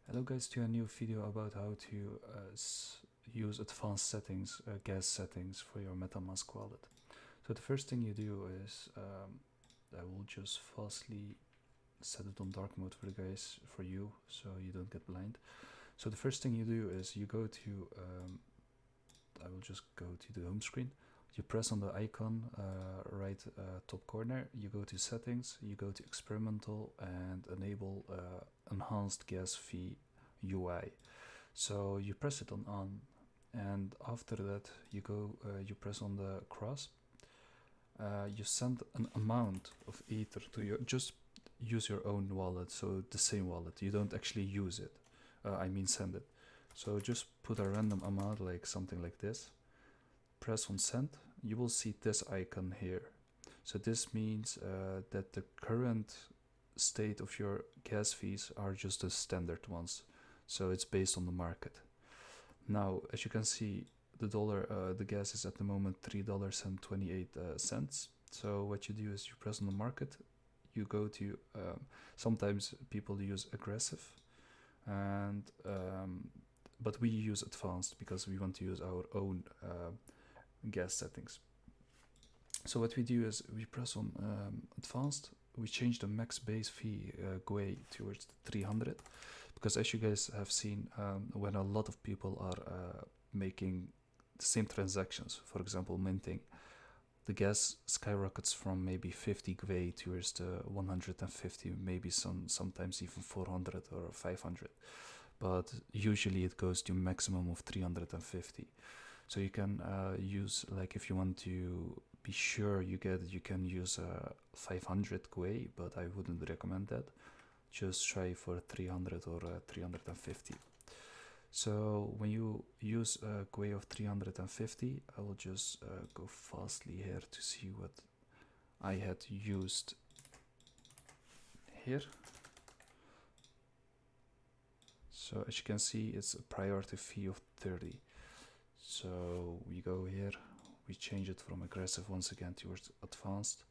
Hello guys, to a new video about how to use advanced settings, gas settings for your MetaMask wallet. So the first thing you do is, I will just fastly set it on dark mode for the guys, for you, so you don't get blind. So the first thing you do is you go to, I will just go to the home screen. You press on the icon right top corner, you go to settings, you go to experimental and enable enhanced gas fee UI. So you press it on, and after that you go, you press on the cross. You send an amount of ether to your, just use your own wallet, so the same wallet. You don't actually use it. I mean send it. So just put a random amount, like something like this. Press on send. You will see this icon here. So this means that the current state of your gas fees are just the standard ones. So it's based on the market. Now, as you can see, the gas is at the moment $3.28. So what you do is you press on the market. You go to, sometimes people use aggressive, and but we use advanced because we want to use our own gas settings. So what we do is we press on advanced. We change the max base fee GUI towards 300, because as you guys have seen, when a lot of people are making the same transactions, for example minting, the gas skyrockets from maybe 50 GUI towards the 150, maybe sometimes even 400 or 500, but usually it goes to maximum of 350. So you can use, like, if you want to be sure you can use a 500 GUI, but I wouldn't recommend that. Just try for 300 or 350. So when you use a GUI of 350, I will just go fastly here to see what I had used here. So as you can see, it's a priority fee of 30. So we go here, we change it from aggressive once again towards advanced.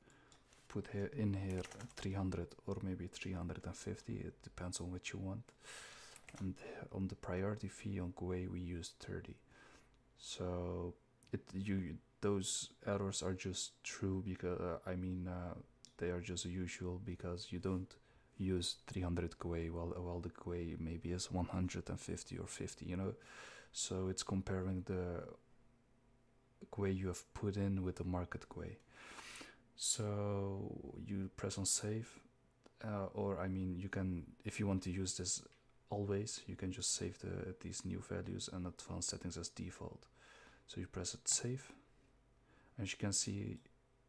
Put here in here 300 or maybe 350, it depends on what you want. And on the priority fee on GUI we use 30. So those errors are just true because they are just usual because you don't use 300 GUI while the GUI maybe is 150 or 50, you know. So it's comparing the GUI you have put in with the market GUI. So you press on save, or you can, if you want to use this always, you can just save these new values and advanced settings as default. So you press it save. As you can see,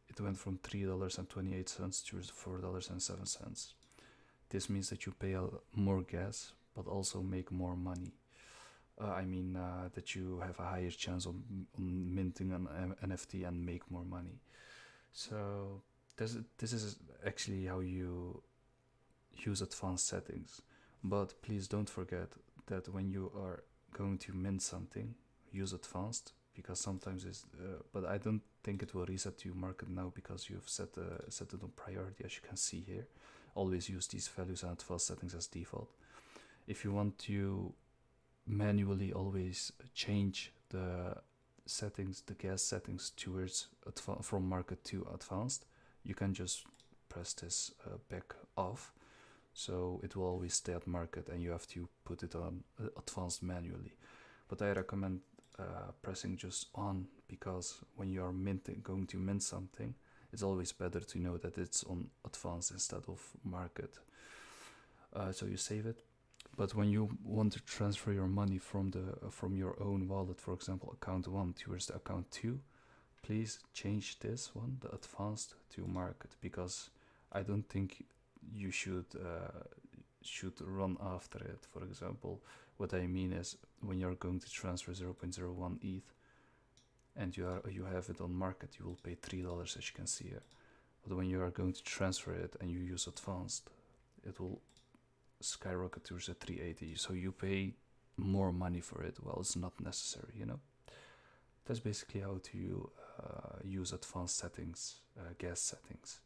it went from $3.28 to $4.07. This means that you pay more gas but also make more money. That you have a higher chance on minting an NFT and make more money. So this is actually how you use advanced settings. But please don't forget that when you are going to mint something, use advanced, because sometimes it's but I don't think it will reset to market now because you've set it on priority, as you can see here. Always use these values and advanced settings as default. If you want to manually always change the settings, the gas settings towards from market to advanced, you can just press this back off, so it will always stay at market and you have to put it on advanced manually. But I recommend pressing just on, because when you are going to mint something, it's always better to know that it's on advanced instead of market. So you save it. But when you want to transfer your money from your own wallet, for example account 1 towards the account 2, please change this one, the advanced, to market, because I don't think you should run after it. For example, what I mean is, when you're going to transfer 0.01 ETH and you have it on market, you will pay $3, as you can see here. But when you are going to transfer it and you use advanced, it will skyrocket towards the 380, so you pay more money for it. Well, it's not necessary, you know. That's basically how to use advanced settings, gas settings.